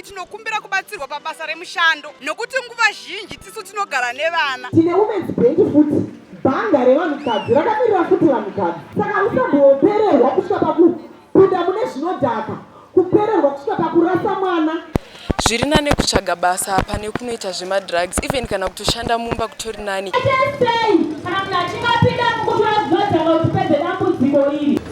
madzimai tinokumbira kubatsirwa pabasa remushando nokuti nguva zhinji tisu tinogara nevana. Tine Women's Bank futi bhanga revanhukadzi rakamirira futi vanhukadzi. Saka usambopererwa kusvika pakupinda mune zvinodhaka, kupererwa kusvika pakurasa mwana. Zviri nane kutsvaga basa pane kunoita zvemadrugs, even kana kutoshanda mumba kutori nani.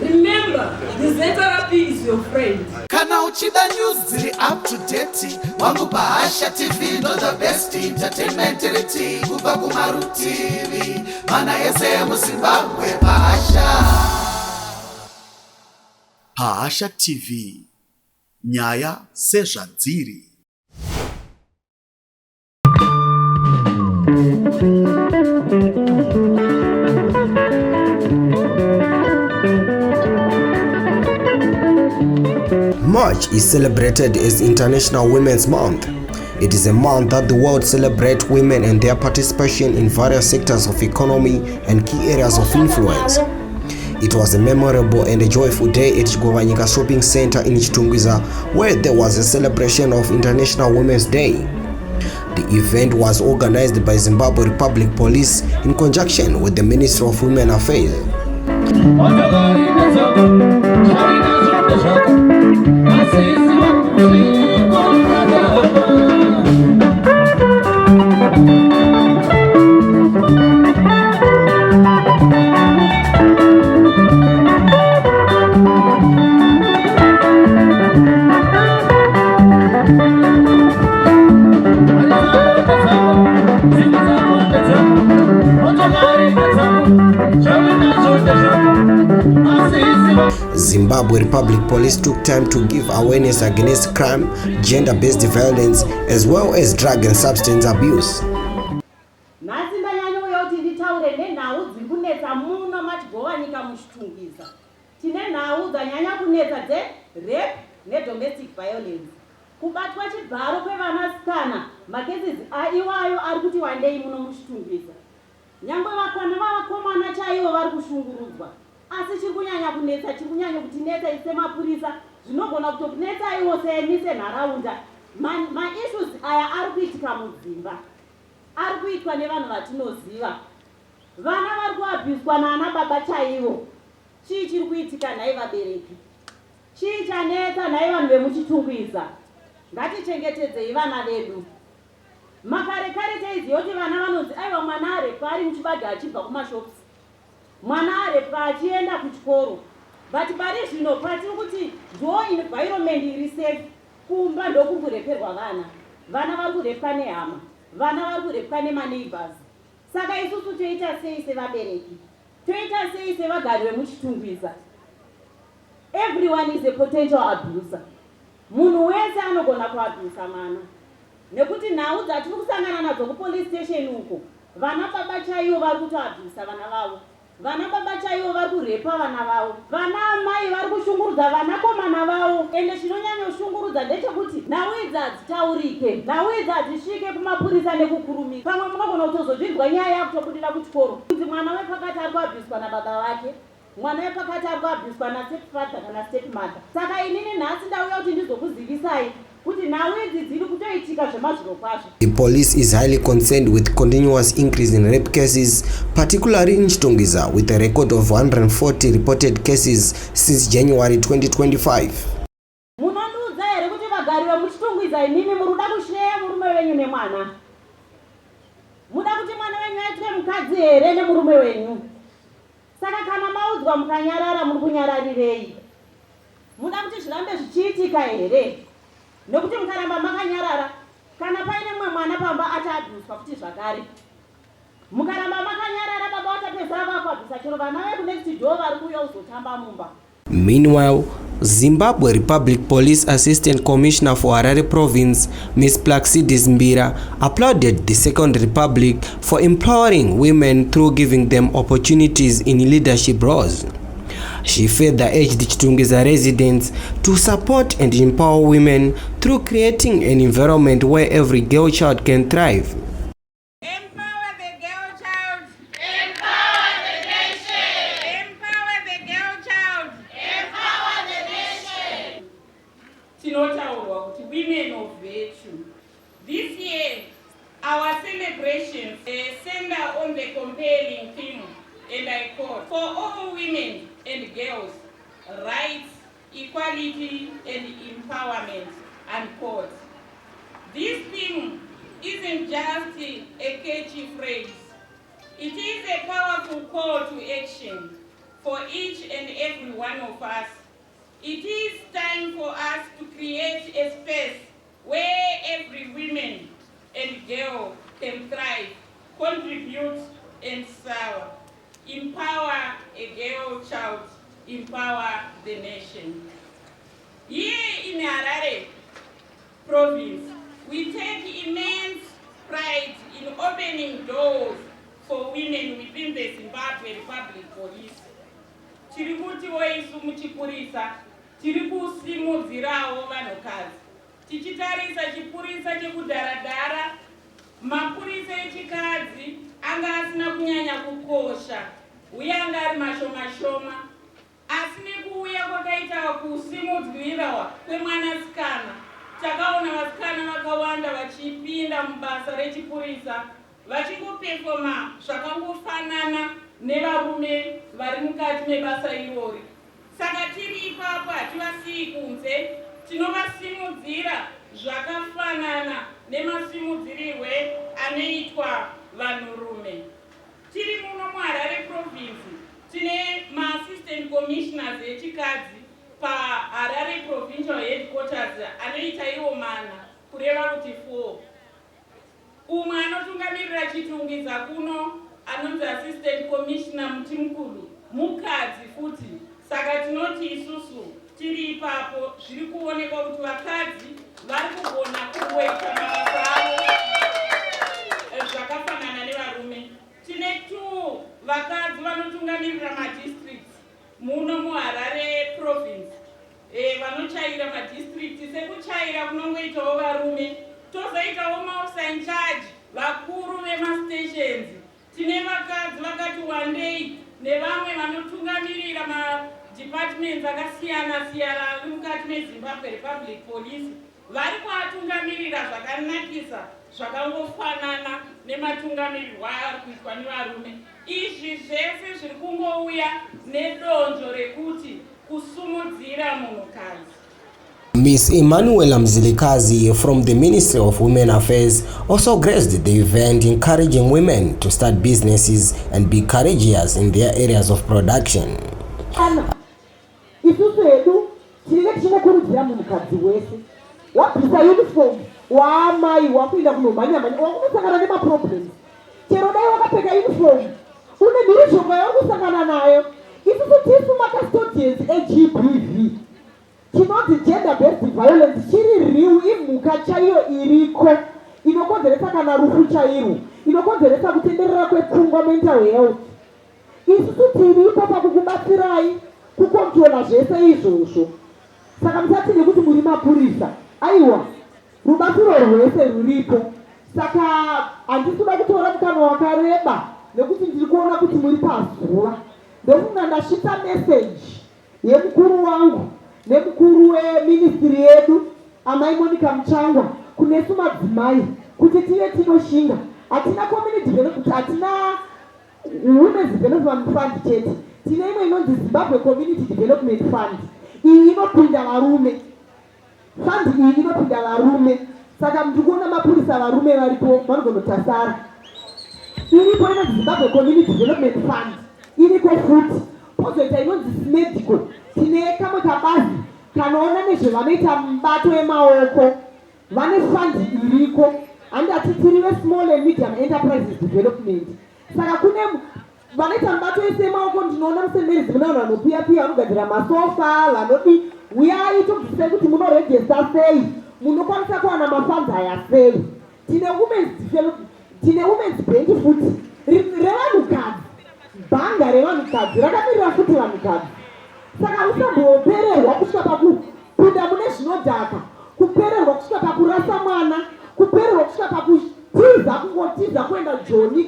Remember, the therapy is your friend. Kana uchida news dziri up to date, wangu Bahasha TV ndo the best entertainment reti kubva kumarutivi. Mana ese muZimbabwe Bahasha. Bahasha TV, nyaya sezvadziri. March is celebrated as International Women's Month. It is a month that the world celebrates women and their participation in various sectors of economy and key areas of influence. It was a memorable and a joyful day at Chigovanyika shopping center in Chitungwiza, where there was a celebration of International Women's Day. The event was organized by Zimbabwe Republic Police in conjunction with the Ministry of Women Affairs. Zimbabwe Republic Police took time to give awareness against crime, gender-based violence, as well as drug and substance abuse. Tine nhau dzanyanya kunetsa rape nedomestic violence. Kubatwa chibharo kwevanasikana makezisi aiwayo ari kuti wandei muno muchitungwiza. Nyangwe vakwana vavakomana chaivo vari kushungurudzwa. Asi chiri kunyanya kunetsa, chiri kunyanya kutinetsa ise mapurisa, zvinogona kutokunetsa iwo semise nharaunda. Ma-issues aya ari kuitika mudzimba. Ari kuitwa nevanhu vatinoziva. Vana vari kuabhiswa naana baba chaivo. Chii chiri kuitika nhai vabereki? Chii chanetsa nhai vanhu vemuchitungwiza? Ngatichengetedzei vana vedu. Makare kare taiziva kuti vana vanonzi aiwa mwana arepwa ari muchibage achibva kumashops. Mwana arepwa achienda kuchikoro. But pari zvino patiri kuti ndo environment iri safe, kumba ndokurikureperwa vana. Vana vari kurepwa nehama. Vana vari kurepwa nemaneighbors. Saka isusu toita sei sevabereki? Toita sei sevagari vemuchitungwiza? Everyone is a potential abuser. Munhu wese anogona kuabusa mwana. Nekuti nhau dzatiri kusangana nadzo kupolice station uko, vana baba chaivo vari kutoabhusa vana vavo. Vana baba chaivo vari kurepa vana vavo. Vana mai vari kushungurudza vanakomana vavo. Ende chinonyanya kushungurudza ndechekuti nhau idzi hadzitaurike, nhau idzi hadzisvike kumapurisa nekukurumisa. Pamwe munogona kutozozvinzwa nyaya yakutobudira kuchikoro kunzi mwana wepakati ari kuabhuswa nababa vake, mwana wepakati ari kuabhuswa nastepfather kana stepmother. Saka inini nhasi ndauya kuti ndizokuzivisai. The police is highly concerned with continuous increase in rape cases, particularly in Chitungwiza, with a record of 140 reported cases since January 2025. Munonudza here kuti vagari vemuchitungwiza imimi muruda kusheya murume wenyu nemwana. Muda kuti mwana wenyu aitwe mukadzi here nemurume wenyu. Saka kana maudzwa mukanyarara muri kunyararirei? Muda kuti zvirambe zvichiitika here? Nokuti mukaramba makanyarara, kana paine mumwe mwana pamba achaabhuswa futi zvakare. Mukaramba makanyarara, baba watapedzera vakuabhusa chero vana vedu next door vari kuuya kuzotamba mumba. Meanwhile, Zimbabwe Republic Police Assistant Commissioner for Harare Province, Ms. Plaxidis Mbira, applauded the Second Republic for empowering women through giving them opportunities in leadership roles. She further urged Chitungwiza residents to support and empower women through creating an environment where every girl child can thrive. Empower the girl child. Empower the nation. Empower the girl child. Empower the nation. Tinotaurwa kuti women of virtue. This year, our celebrations center on the compelling theme, and I quote, for all women and girls, rights, equality, and empowerment, unquote. This theme isn't just a catchy phrase. It is a powerful call to action for each and every one of us. It is time for us to create a space where every woman and girl can thrive, contribute, and serve. Empower a girl child, empower the nation. Here in Harare province, we take immense pride in opening doors for women within the Zimbabwe Republic Police. Tiri kuti woisu muchipurisa, tiri kusimudzirawo vanhukadzi. Tichitarisa chipurisa chekudharadhara, mapurisa echikadzi anga asina kunyanya kukosha, uye anga ari mashoma-shoma, asi nekuuya kwakaita kusimudzirwa kwemwanasikana, takaona vasikana vakawanda vachipinda mubasa rechipurisa, vachingopefoma zvakangofanana nevarume vari mukati mebasa irori. Saka tiri ipapo hativasiyi kunze, tinovasimudzira zvakafanana nemasimudzirirwe anoitwa vanhurume. Tiri muno muHarare province, tine ma-assistant commissioners echikadzi paHarare provincial headquarters anoita iwo mana, kureva kuti 4. Umwe anotungamirira chitungiza kuno anonzi assistant commissioner Mutimukulu, mukadzi futi. Saka tinoti isusu tiri ipapo zviri kuonekwa kuti vakadzi vari kugona kuita mabasa avo zvakafanana nevarume. Tine 2 vakadzi vanotungamirira madistricts muno muHarare province, vanochaira madistricts sekuchaira kunongoitawo varume. Tozoitawo maofficer in charge vakuru vemastations. Tine vakadzi vakati wandei nevamwe vanotungamirira madepartments akasiyana-siyana ari mukati meZimbabwe Republic Police, vari kuatungamirira zvakanakisa zvakangofanana nematungamirirwa ari kuitwa nevarume. Izvi zvese zviri kungouya nedonzvo rekuti kusumudzira munhukadzi. Ms. Emmanuela Mzilikazi from the Ministry of Women Affairs also graced the event, encouraging women to start businesses and be courageous in their areas of production. Isusu edu tine chinokurudzira munhukadzi wese wabvisa uniform waamai wakuenda kunomhanya-mhanya wakunosangana nemaproblems. Chero dai wakapfeka uniform une mhirizhonga yaurikusangana nayo. Isusu tisu macustodians eGBV, chinonzi gender-based violence chiri riu imhuka chaiyo iriko inokonzeresa kana rufu chairo, inokonzeresa kutenderera kwepfungwa, mental health. Isusu tiripo pakukubatsirai kukontrola zvese izvozvo. Saka musatine kuti muri mapurisa, aiwa rubatsiro rwese ruripo. Saka handisi kuda kutora mukana wakareba nekuti ndiri kuona kuti muri pazuva. Ndofunga ndasvitsa message yemukuru wangu nemukuru weministry yedu amai Monica Muchangwa kunesu madzimai kuti tive tinoshinga. Hatina community development, hatina women's development fund chete, tine imwe inonzi Zimbabwe Community Development Fund. Iyi inopinda varume, fund iyi inopinda varume. Saka ndikuona mapurisa varume varipo vanogonotasara. Iripo inonzi Zimbabwe Community Development Fund, iriko futi. Pozoita inonzi medical, tine kamwe kabazi kanoona nezvevanoita mubato wemaoko, vane fund iriko. Handati tiri ve-small and medium enterprises development. Saka kune vanoita mubato wese emaoko, ndinoona musemerizi muna vanhu vanopiya-piya vanogadzira masofa vanodi. Uyai tobvise kuti munoregesta sei, munokwanisa kuwana mafunds aya sei. Tine women's bank futi revanhukadzi, bhanga revanhukadzi rakamirira futi vanhukadzi. Saka usambopererwa kusvika pakupinda mune zvinodhaka, kupererwa kusvika pakurasa mwana, kupererwa kusvika pakutiza, kungotiza kuenda joni,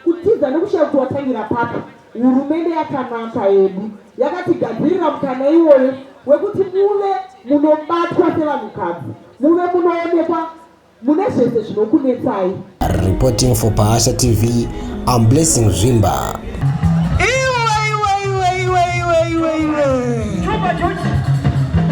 kutiza nekushaya kuti watangira papi. Hurumende yakanaka yedu yakatigadzirira mukana iwoyo wekuti muve munobatwa sevanhukadzi. muve munoonekwa mune zvese zvinokunetsai. Reporting for Bahasha TV, I'm Blessing Zvimba.